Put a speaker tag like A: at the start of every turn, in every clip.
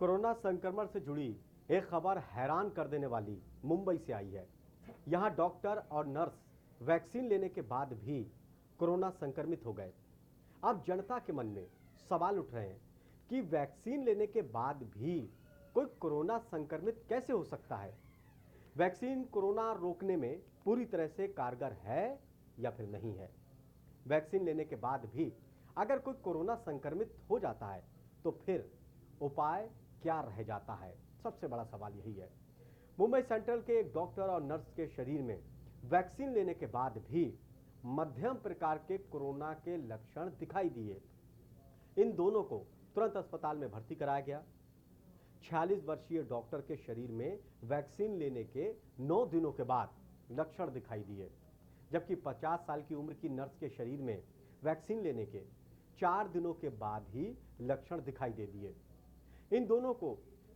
A: Corona संक्रमण से जुड़ी एक खबर हैरान कर देने वाली मुंबई से आई है। यहां डॉक्टर और नर्स वैक्सीन लेने के बाद भी कोरोना संक्रमित हो गए। अब जनता के मन में सवाल उठ रहे हैं कि वैक्सीन लेने के बाद भी कोई कोरोना संक्रमित कैसे हो सकता है। वैक्सीन कोरोना रोकने में पूरी तरह से कारगर है या फिर नहीं है। वैक्सीन लेने के बाद भी अगर कोई कोरोना संक्रमित हो जाता है तो फिर उपाय क्या रह जाता है, सबसे बड़ा सवाल यही है। मुंबई सेंट्रल के एक डॉक्टर और नर्स के शरीर में वैक्सीन लेने के बाद भी मध्यम प्रकार के कोरोना के लक्षण दिखाई दिए। इन दोनों को तुरंत अस्पताल में भर्ती कराया गया। 46 वर्षीय डॉक्टर के शरीर में वैक्सीन लेने के 9 दिनों के बाद लक्षण दिखाई दिए, जबकि 50 साल की उम्र की नर्स के शरीर में वैक्सीन लेने के 4 दिनों के बाद ही लक्षण दिखाई दे दिए। इन दोनों को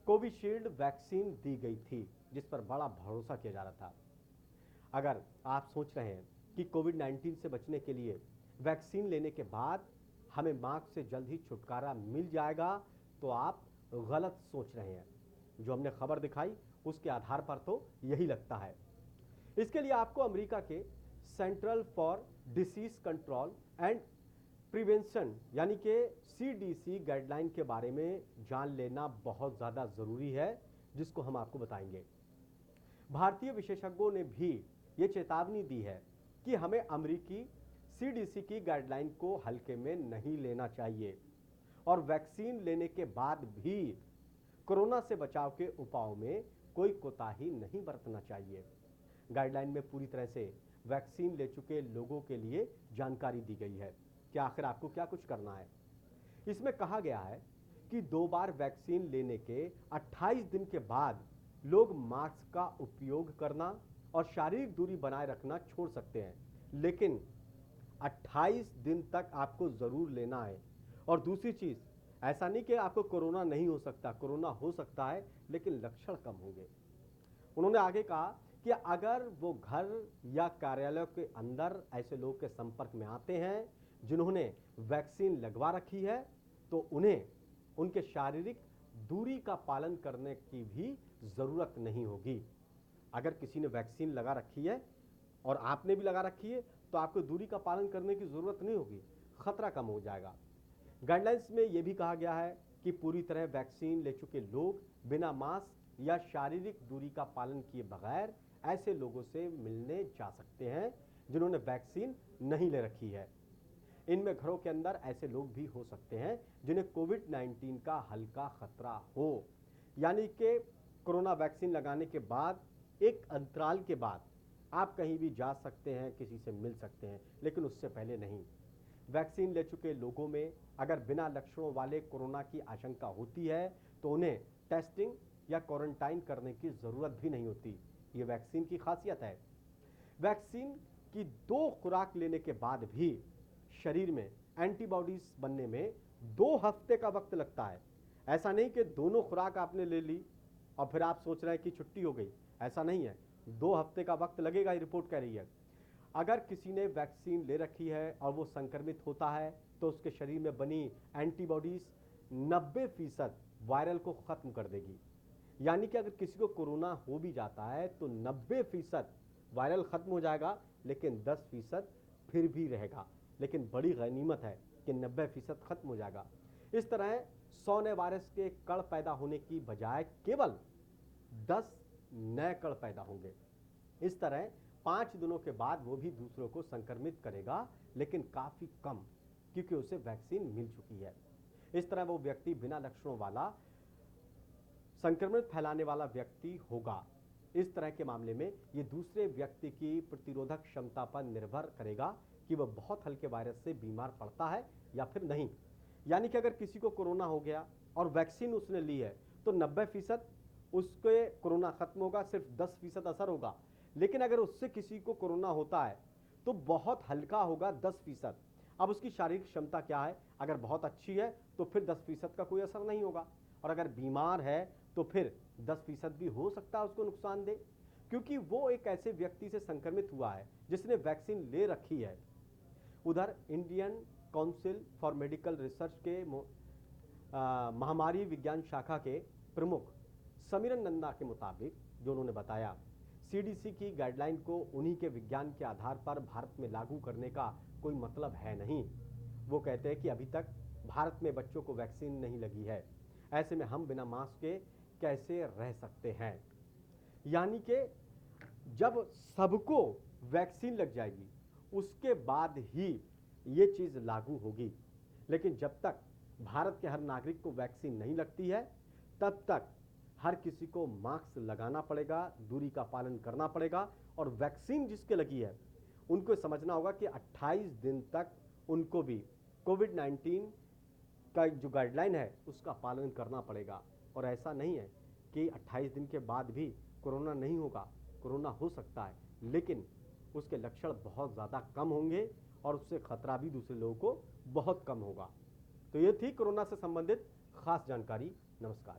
A: कोविशील्ड वैक्सीन दी गई थी, जिस पर बड़ा भरोसा किया जा रहा था। अगर आप सोच रहे हैं कि कोविड-19 से बचने के लिए वैक्सीन लेने के बाद हमें मार्क्स से जल्द ही छुटकारा मिल जाएगा, तो आप गलत सोच रहे हैं। जो हमने खबर दिखाई उसके आधार पर तो यही लगता है। इसके लिए आपको अमेरिका के central for disease control and prevention यानी कि CDC गाइडलाइन के बारे में जान लेना बहुत ज़्यादा ज़रूरी है, जिसको हम आपको बताएंगे। भारतीय विशेषज्ञों ने भी ये चेतावनी दी है कि हमें अमेरिकी CDC की गाइडलाइन को हल्के में नहीं लेना चाहिए और वैक्सीन लेने के बाद भी कोरोना से बचाव के उपायों में कोई कोताही नहीं बरतना चाहिए। गाइडलाइन में पूरी तरह से वैक्सीन ले चुके लोगों के लिए जानकारी दी गई है कि आखिर आपको क्या कुछ करना है। इसमें कहा गया है कि 2 बार वैक्सीन लेने के 28 दिन के बाद लोग मास्क का उपयोग करना और शारीरिक दूरी बनाए रखना छोड़ सकते हैं, लेकिन 28 दिन तक आपको जरूर लेना है। और दूसरी चीज, ऐसा नहीं कि आपको कोरोना नहीं हो सकता, कोरोना हो सकता है, लेकिन लक्षण कम होंगे। उन्होंने आगे कहा कि अगर वो घर या कार्यालय के अंदर ऐसे लोग के संपर्क में आते हैं जिन्होंने वैक्सीन लगवा रखी है, तो उन्हें उनके शारीरिक दूरी का पालन करने की भी जरूरत नहीं होगी। अगर किसी ने वैक्सीन लगा रखी है और आपने भी लगा रखी है, तो आपको दूरी का पालन करने की जरूरत नहीं होगी, खतरा कम हो जाएगा। गाइडलाइंस में यह भी कहा गया है कि पूरी तरह वैक्सीन ले चुके लोग बिना मास्क या शारीरिक दूरी का पालन किए बगैर ऐसे लोगों से मिलने जा सकते हैं जिन्होंने वैक्सीन नहीं ले रखी है। इनमें घरों के अंदर ऐसे लोग भी हो सकते हैं जिन्हें कोविड-19 का हल्का खतरा हो, यानी कि कोरोना वैक्सीन लगाने के बाद एक अंतराल के बाद आप कहीं भी जा सकते हैं, किसी से मिल सकते हैं, लेकिन उससे पहले नहीं। वैक्सीन ले चुके लोगों में अगर बिना लक्षणों वाले कोरोना की आशंका होती है तो उन्हें टेस्टिंग या क्वारंटाइन करने की जरूरत भी नहीं होती। ये वैक्सीन की खासियत है। वैक्सीन की 2 खुराक लेने के बाद भी शरीर में एंटीबॉडीज बनने में 2 हफ्ते का वक्त लगता है। ऐसा नहीं कि दोनों खुराक आपने ले ली और फिर आप सोच रहे हैं कि छुट्टी हो गई, ऐसा नहीं है। 2 हफ्ते का वक्त लगेगा, ये रिपोर्ट कह रही है। अगर किसी ने वैक्सीन ले रखी है और वो संक्रमित होता है तो उसके शरीर में बनी एंटीबॉडीज 90% वायरल को खत्म कर देगी। यानी कि अगर किसी को कोरोना हो भी जाता है तो 90% वायरल खत्म हो जाएगा, लेकिन 10% फिर भी रहेगा। लेकिन बड़ी गनीमत है कि 90% खत्म हो जाएगा। इस तरह 100 नए वायरस के कण पैदा होने की बजाय केवल 10 नए कण पैदा होंगे। इस तरह 5 दिनों के बाद वो भी दूसरों को संक्रमित करेगा, लेकिन काफी कम, क्योंकि उसे वैक्सीन मिल चुकी है। इस तरह वो व्यक्ति बिना लक्षणों वाला संक्रमण फैलाने वाला व्यक्ति होगा। इस तरह के मामले में ये दूसरे व्यक्ति की प्रतिरोधक क्षमता पर निर्भर करेगा कि वह बहुत हल्के वायरस से बीमार पड़ता है या फिर नहीं। यानी कि अगर किसी को कोरोना हो गया और वैक्सीन उसने ली है तो 90% उसके कोरोना खत्म होगा, सिर्फ 10% असर होगा। लेकिन अगर उससे किसी को कोरोना होता है तो बहुत हल्का होगा, 10%। अब उसकी शारीरिक क्षमता क्या है, अगर बहुत अच्छी है तो फिर 10% का कोई असर नहीं होगा, और अगर बीमार है तो फिर 10% भी हो सकता है उसको नुकसान दे, क्योंकि वो एक ऐसे व्यक्ति से संक्रमित हुआ है जिसने वैक्सीन ले रखी है। उधर Indian council for medical research के महामारी विज्ञान शाखा के प्रमुख समीरन नंदा के मुताबिक जो उन्होंने बताया, सीडीसी की गाइडलाइन को उन्हीं के विज्ञान के आधार पर भारत में लागू करने का कोई मतलब है नहीं। वो कहते हैं कि अभी तक भारत में बच्चों को वैक्सीन नहीं लगी है, ऐसे में हम बिना मास्क के कैसे रह सकते हैं। यानी कि जब सबको वैक्सीन लग जाएगी उसके बाद ही ये चीज़ लागू होगी, लेकिन जब तक भारत के हर नागरिक को वैक्सीन नहीं लगती है तब तक हर किसी को मास्क लगाना पड़ेगा, दूरी का पालन करना पड़ेगा। और वैक्सीन जिसके लगी है उनको समझना होगा कि 28 दिन तक उनको भी कोविड-19 का जो गाइडलाइन है उसका पालन करना पड़ेगा। और ऐसा नहीं है कि 28 दिन के बाद भी कोरोना नहीं होगा, कोरोना हो सकता है, लेकिन उसके लक्षण बहुत ज़्यादा कम होंगे और उससे खतरा भी दूसरे लोगों को बहुत कम होगा। तो ये थी कोरोना से संबंधित खास जानकारी। नमस्कार।